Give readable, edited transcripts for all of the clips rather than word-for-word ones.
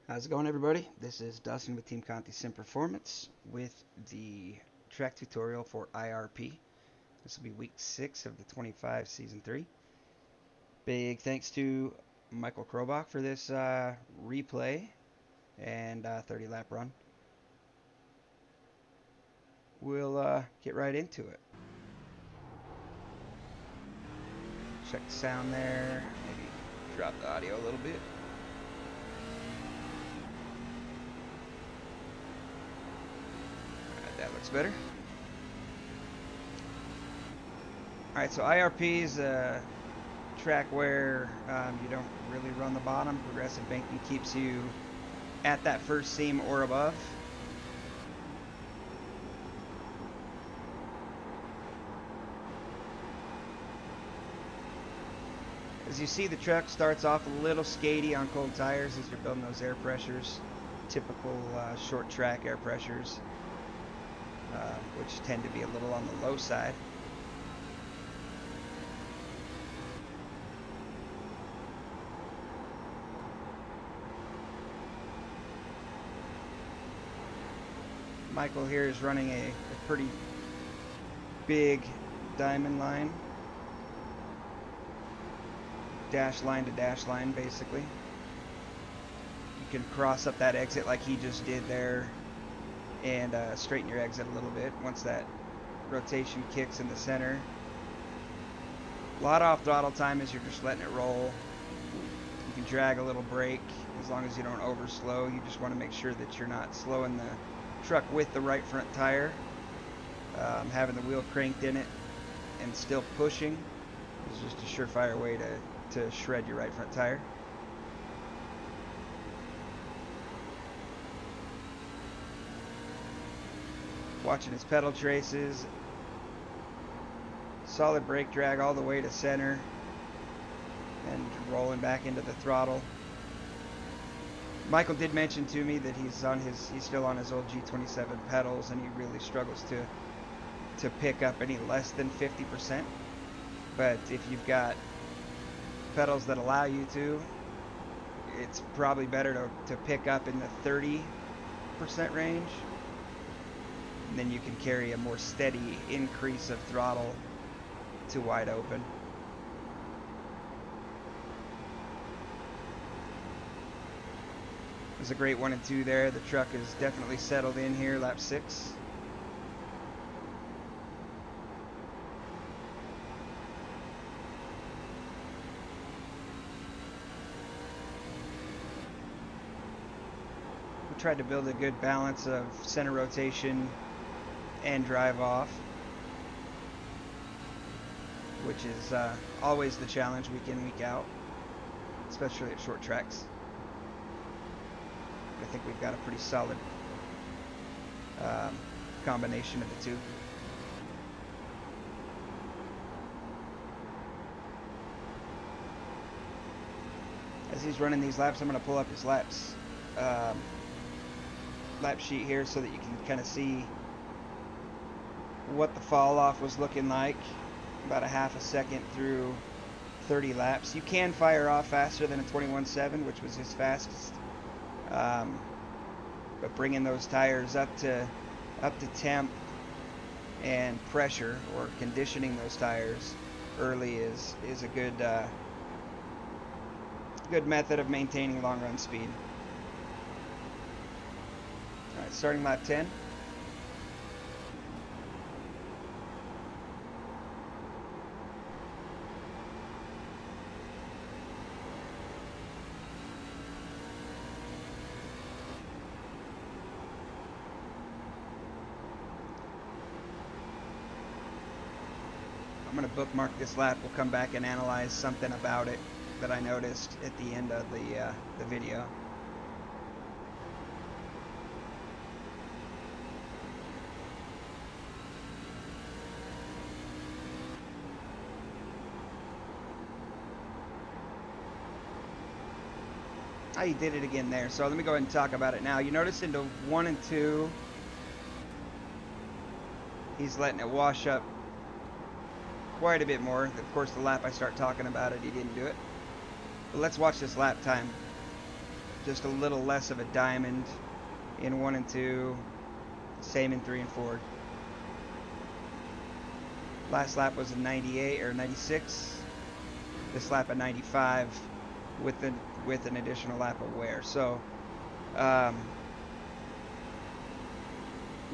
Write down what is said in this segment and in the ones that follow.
How's it going, everybody? This is Dustin with Team Conti Sim Performance with the track tutorial for IRP. This will be week 6 of the 25 season 3. Big thanks to Michael Chrobok for this replay and 30 lap run. We'll get right into it. Check the sound there. Maybe drop the audio a little bit. That looks better. Alright, so IRP is a track where you don't really run the bottom. Progressive banking keeps you at that first seam or above. As you see, the truck starts off a little skatey on cold tires as you're building those air pressures. Typical short track air pressures, which tend to be a little on the low side. Michael here is running a pretty big diamond line. Dash line to dash line, basically. You can cross up that exit like he just did there and straighten your exit a little bit once that rotation kicks in the center. A lot of off throttle time as you're just letting it roll. You can drag a little brake as long as you don't over slow. You just want to make sure that you're not slowing the truck with the right front tire. Having the wheel cranked in it and still pushing is just a surefire way to shred your right front tire. Watching his pedal traces. Solid brake drag all the way to center and rolling back into the throttle. Michael did mention to me that he's still on his old G27 pedals and he really struggles to pick up any less than 50%. But if you've got pedals that allow you to, it's probably better to pick up in the 30% range. And then you can carry a more steady increase of throttle to wide open. It was a great 1 and 2 there. The truck is definitely settled in here, lap 6. We tried to build a good balance of center rotation and drive off, which is always the challenge week in, week out, especially at short tracks. I think we've got a pretty solid combination of the two. As he's running these laps, I'm going to pull up his lap sheet here so that you can kind of see what the fall off was looking like. About a half a second through 30 laps. You can fire off faster than a 21.7, which was his fastest. But bringing those tires up to temp and pressure, or conditioning those tires early, is a good method of maintaining long run speed. All right, starting lap 10. I'm going to bookmark this lap. We'll come back and analyze something about it that I noticed at the end of the video. He did it again there. So let me go ahead and talk about it now. You notice into 1 and 2, he's letting it wash up quite a bit more. Of course, the lap I start talking about it, he didn't do it. But let's watch this lap time. just a little less of a diamond in 1 and 2, same in 3 and 4. Last lap was a 98 or 96. This lap a 95 with an additional lap of wear. So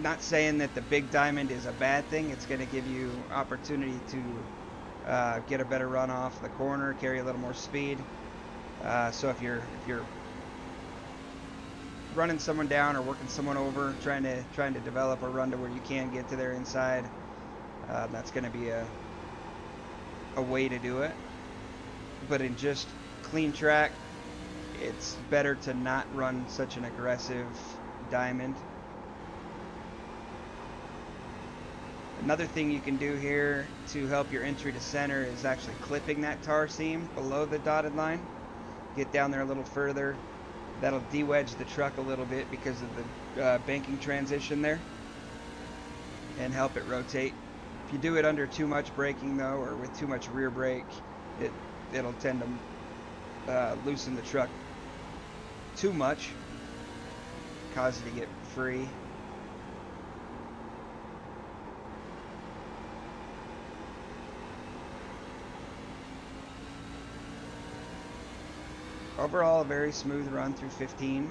not saying that the big diamond is a bad thing. It's going to give you opportunity to get a better run off the corner, carry a little more speed. So if you're running someone down or working someone over, trying to develop a run to where you can get to their inside, that's going to be a way to do it. But in just clean track, it's better to not run such an aggressive diamond. Another thing you can do here to help your entry to center is actually clipping that tar seam below the dotted line. Get down there a little further. That'll de-wedge the truck a little bit because of the banking transition there, and help it rotate. If you do it under too much braking though, or with too much rear brake, it'll tend to loosen the truck too much, cause it to get free. Overall, a very smooth run through 15.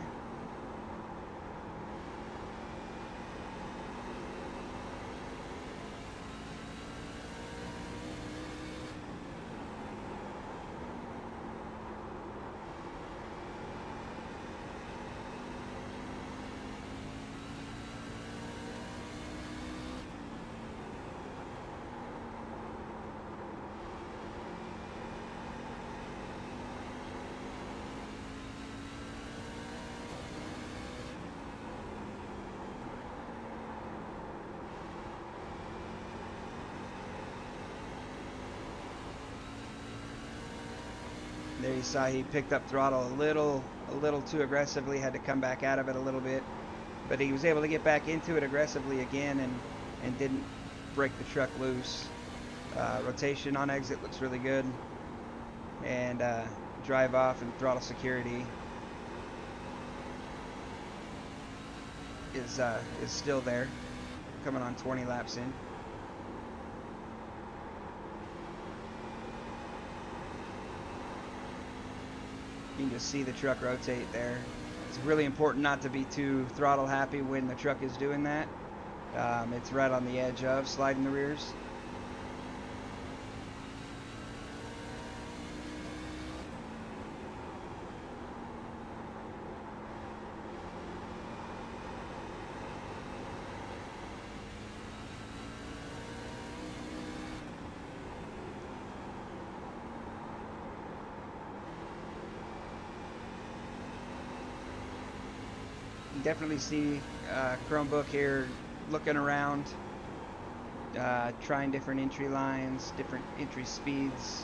There you saw he picked up throttle a little too aggressively, had to come back out of it a little bit, but he was able to get back into it aggressively again and didn't break the truck loose. Rotation on exit looks really good, and drive off and throttle security is still there, coming on 20 laps in. You can just see the truck rotate there. It's really important not to be too throttle happy when the truck is doing that. It's right on the edge of sliding the rears. Definitely see Chrobok here looking around, trying different entry lines, different entry speeds.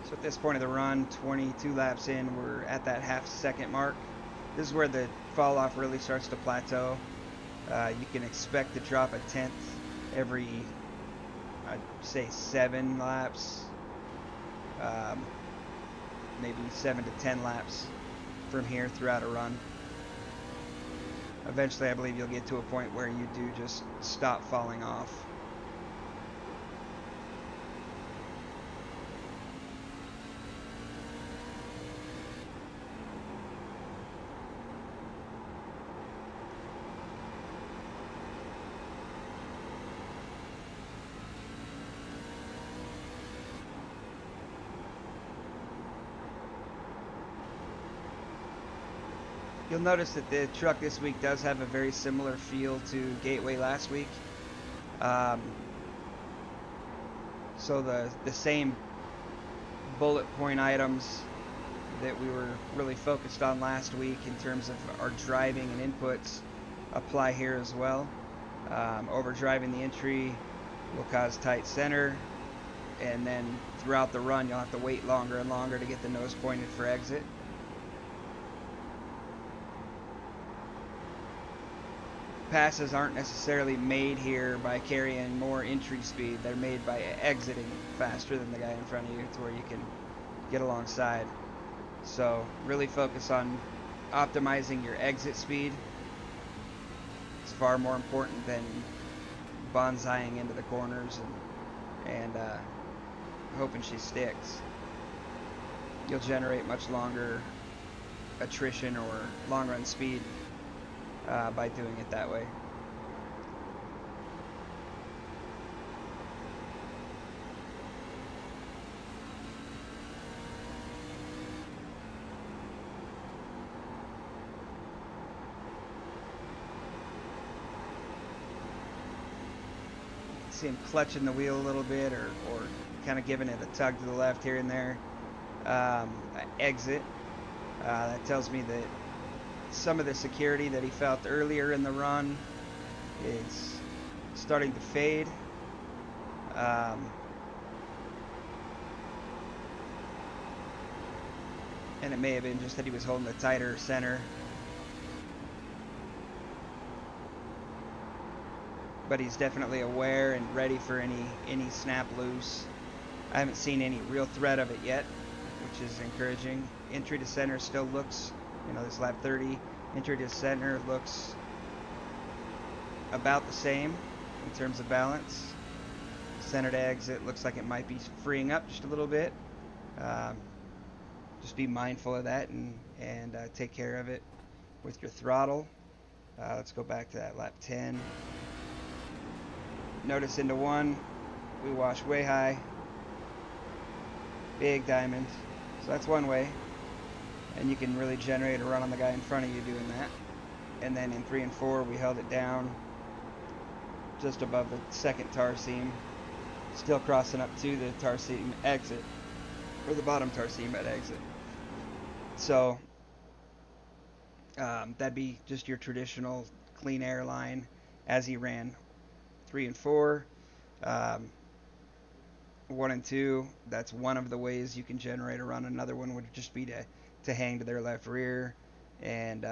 So at this point of the run, 22 laps in, we're at that half-second mark. This is where the fall off really starts to plateau. You can expect to drop a tenth every, I'd say, 7 laps, maybe 7 to 10 laps from here throughout a run. Eventually, I believe you'll get to a point where you do just stop falling off. You'll notice that the truck this week does have a very similar feel to Gateway last week. So the same bullet point items, that we were really focused on last week in terms of our driving and inputs apply here as well. Overdriving the entry will cause tight center, and then throughout the run you'll have to wait longer and longer to get the nose pointed for exit. Passes aren't necessarily made here by carrying more entry speed. They're made by exiting faster than the guy in front of you to where you can get alongside. So really focus on optimizing your exit speed. It's far more important than bonsaiing into the corners and hoping she sticks. You'll generate much longer attrition or long run speed by doing it that way. See him clutching the wheel a little bit, or kind of giving it a tug to the left here and there. Exit. That tells me that some of the security that he felt earlier in the run is starting to fade. And it may have been just that he was holding a tighter center. But he's definitely aware and ready for any snap loose. I haven't seen any real threat of it yet, which is encouraging. Entry to center still looks, this lap 30, entry to center looks about the same in terms of balance. Center to exit looks like it might be freeing up just a little bit. Just be mindful of that and take care of it with your throttle. Let's go back to that lap 10. Notice into one, we wash way high. Big diamond. So that's one way. And you can really generate a run on the guy in front of you doing that. And then in 3 and 4, we held it down just above the second tar seam. Still crossing up to the tar seam exit. Or the bottom tar seam at exit. So that'd be just your traditional clean air line as he ran. 3 and 4, 1 and 2. That's one of the ways you can generate a run. Another one would just be to hang to their left rear and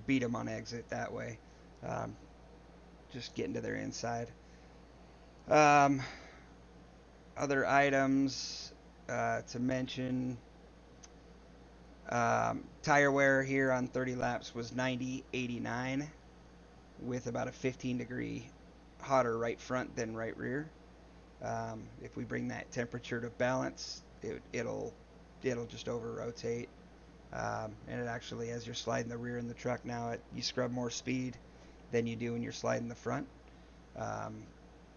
beat them on exit that way. Just getting to their inside. Other items to mention. Tire wear here on 30 laps was 90/89. With about a 15-degree hotter right front than right rear. If we bring that temperature to balance, it'll just over rotate. And it actually, as you're sliding the rear in the truck now, you scrub more speed than you do when you're sliding the front. The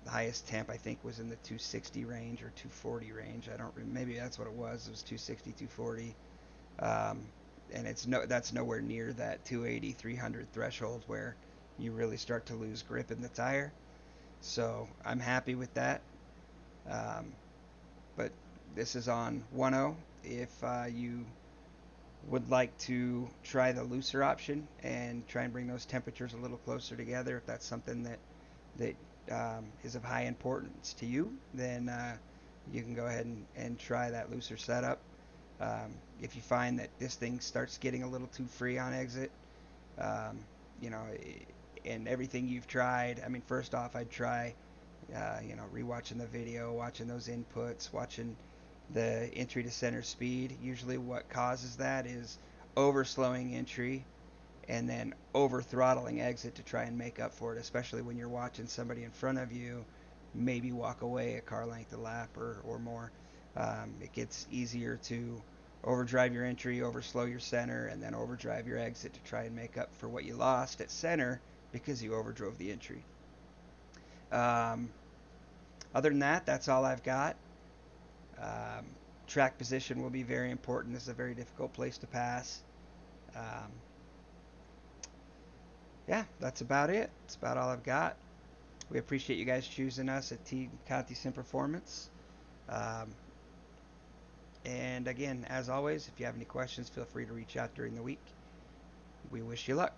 highest temp I think was in the 260 range or 240 range. I don't remember. Maybe that's what it was. It was 260, 240. And that's nowhere near that 280, 300 threshold where you really start to lose grip in the tire. So I'm happy with that. But this is on 1.0. If you would like to try the looser option and try and bring those temperatures a little closer together, if that's something that is of high importance to you, then you can go ahead and try that looser setup. If you find that this thing starts getting a little too free on exit, and everything you've tried, I mean, first off, I'd try, rewatching the video, watching those inputs, watching the entry to center speed. Usually what causes that is overslowing entry and then over throttling exit to try and make up for it, especially when you're watching somebody in front of you maybe walk away a car length a lap or more. It gets easier to overdrive your entry, overslow your center, and then overdrive your exit to try and make up for what you lost at center because you overdrove the entry. Other than that, that's all I've got. Track position will be very important. This is a very difficult place to pass. Yeah, that's about it. That's about all I've got. We appreciate you guys choosing us at Conti Sim Performance. And again, as always, if you have any questions, feel free to reach out during the week. We wish you luck.